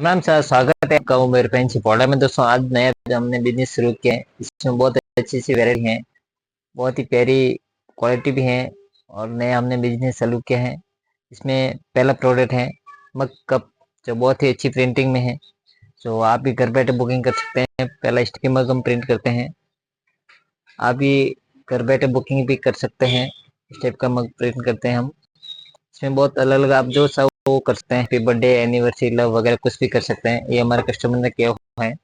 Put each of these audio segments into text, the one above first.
Ma'am sir, स्वागत है आपका उमेर पेंसी पौड़ा में। दोस्तों, आज नया हमने बिजनेस शुरू किया है। इसमें बहुत अच्छी सी वैरायटी है, बहुत ही प्यारी क्वालिटी भी है और नया हमने बिजनेस चालू किया है। इसमें पहला प्रोडक्ट है मग कप, जो बहुत ही अच्छी प्रिंटिंग में है, जो आप भी घर बैठे बुकिंग कर सकते हैं। पहला स्टिकी मग हम प्रिंट करते हैं, आप भी घर बैठे बुकिंग भी कर सकते हैं। इस टाइप का मग प्रिंट करते हैं हम। इसमें बहुत अलग अलग आप जो सब वो कर सकते हैं, हैप्पी बर्थडे, एनिवर्सरी, लव वगैरह कुछ भी कर सकते हैं। ये हमारे कस्टमर ने किया हुआ है।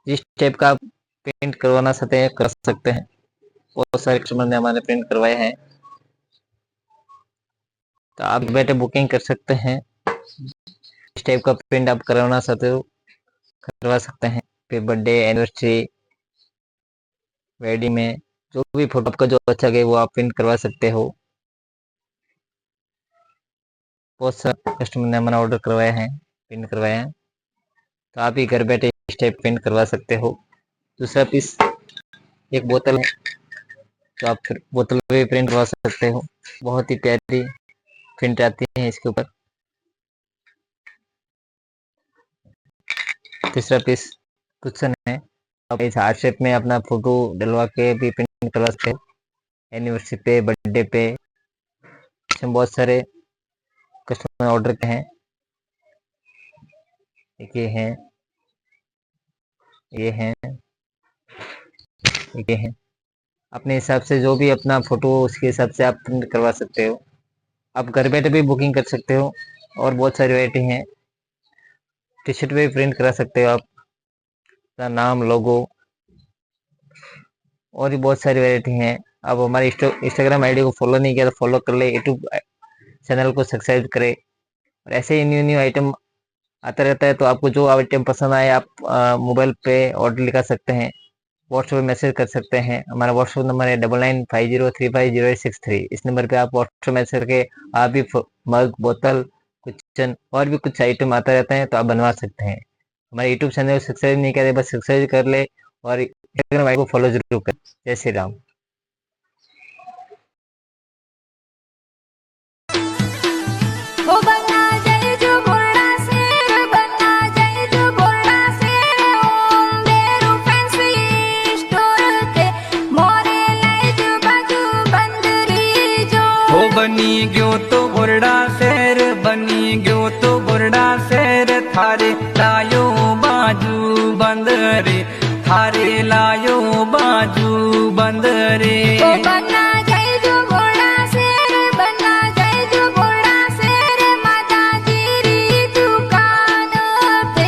जिस टाइप का आप प्रिंट करवाना चाहते हैं कर सकते हैं। बहुत सारे कस्टमर ने हमारे प्रिंट करवाए हैं, तो आप बैठे बुकिंग कर सकते हैं। इस टाइप का प्रिंट आप करवाना चाहते हो करवा सकते हैं। हैप्पी बर्थडे, एनिवर्सरी, वेडिंग में जो भी फोटो आपका जो अच्छा लगे वो आप प्रिंट करवा सकते हो। बहुत सारे कस्टमर ने हमारा ऑर्डर करवाया है, प्रिंट करवाया है, तो आप ही घर बैठे इस टाइप प्रिंट करवा सकते हो। दूसरा पीस एक बोतल है, तो आप फिर बोतल पे भी प्रिंट करवा सकते हो। बहुत ही प्यारी प्रिंट आती है इसके ऊपर। तीसरा पीस कुशन है, आप इस हार्ट शेप में अपना फोटो डलवा के भी प्रिंट करवा सकते हो। एनिवर्सरी पे, बर्थडे पे, इसमें बहुत सारे कस्टमर ऑर्डर के हैं। ये हैं, ये हैं, ये हैं। अपने हिसाब से जो भी अपना फोटो उसके हिसाब से आप प्रिंट करवा सकते हो। आप घर बैठे भी बुकिंग कर सकते हो। और बहुत सारी वैरायटी हैं। टी शर्ट पे भी प्रिंट करा सकते हो आप, अपना नाम, लोगो, और भी बहुत सारी वैरायटी हैं। आप हमारे इंस्टाग्राम आईडी को फॉलो नहीं किया तो फॉलो कर ले, यूट्यूब चैनल को सब्सक्राइब करें। और ऐसे ही न्यू न्यू आइटम आता रहता है, तो आपको जो आइटम पसंद आए आप मोबाइल पे ऑर्डर लिखा सकते हैं, व्हाट्सएप पे मैसेज कर सकते हैं। हमारा व्हाट्सएप नंबर है 9950350863। इस नंबर पे आप व्हाट्सएप मैसेज करके आप भी मग, बोतल, किचन और भी कुछ आइटम आता रहता है तो आप बनवा सकते हैं। हमारे यूट्यूब चैनल को सब्सक्राइब नहीं करे, बस सब्सक्राइब कर ले और इंस्टाग्राम आई को फॉलो जरूर कर। जय श्री राम। ओ बन्ना जय जो बोर्डा शेर, बन्ना जय जो बोर्डा शेर, ओम बेरू फैंसी स्टोर के मोरे लय जो बाजू बंदरी जो। हो बनी गयो तो बोरडा शहर, बनी गयो तो बोरडा शहर, थारे लायो बाजू बंदरे, थारे लायो बाजू बंदरे। ओ बन्ना जय जो बोर्डा शेर, बन्ना जय जो बोर्डा शेर, माता जीरी दुकान पे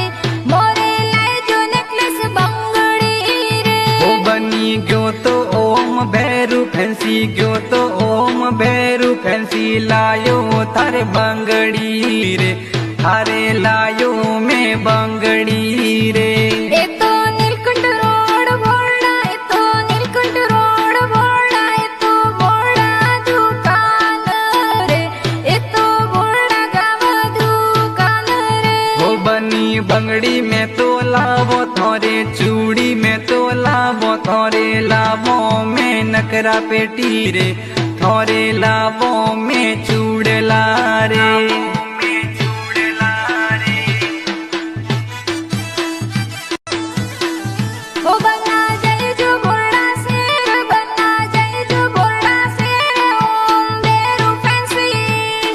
मोरे लय जो नेकलेस बंगड़ी रे। हो बनी गयो तो ओम भैरू फैंसी, गयो तो ओम भैरू फैंसी, लायो थारे बंगड़ी रे, थारे लायो में बंगड़ी रे। ए तो नीलकंठ रोड बोर्डा, ए तो नीलकंठ रोड बोर्डा, ए तो बोर्डा दुकान रे, ए तो बोर्डा गाव दुकान रे। हो बनी बंगड़ी में तो लावो थोरे, चूड़ी में तो लावो थोरे, लावो में नकरा पेटी रे, थोरे लावो में चूड़ला रे। ओ बन्ना जय जो बोर्डा शेर, बन्ना जय जो बोर्डा शेर, ओम बेरू फैंसी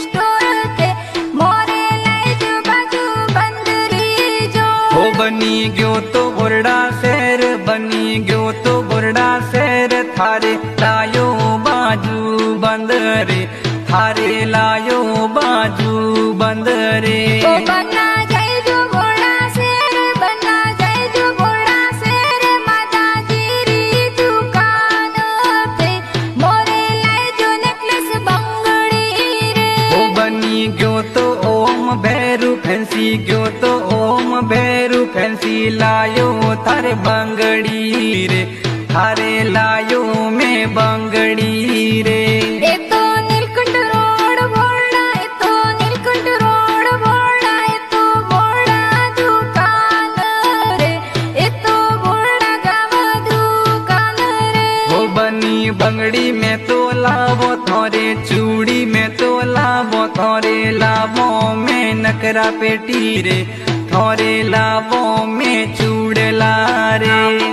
स्टोर के मोरे लय जो बाजू बंदरी जो। हो बनी गयो तो बोरडा शहर, बनी गयो तो बोरडा शहर, थारे लायो बाजू बंदरे, थारे लायो बाजू बंदरे। ओ बन्ना जय जो बोर्डा शेर, बन्ना जय जो बोर्डा शेर, माता जीरी दुकान पे मोरे लय जो नेकलेस बंगड़ी रे। हो बनी गयो तो ओम भैरू फैंसी, गयो तो ओम भैरू फैंसी, लायो थारे बंगड़ी रे, थारे लायो में बंगड़ी रे। ए तो नीलकंठ रोड बोर्डा, ए तो नीलकंठ रोड बोर्डा, ए तो बोर्डा दुकान रे, ए तो बोर्डा गाव दुकान रे। हो बनी बंगड़ी में तो लावो थोरे, चूड़ी में तो लावो थोरे, लावो में नकरा पेटी रे, थोरे लावो में चूड़ला रे।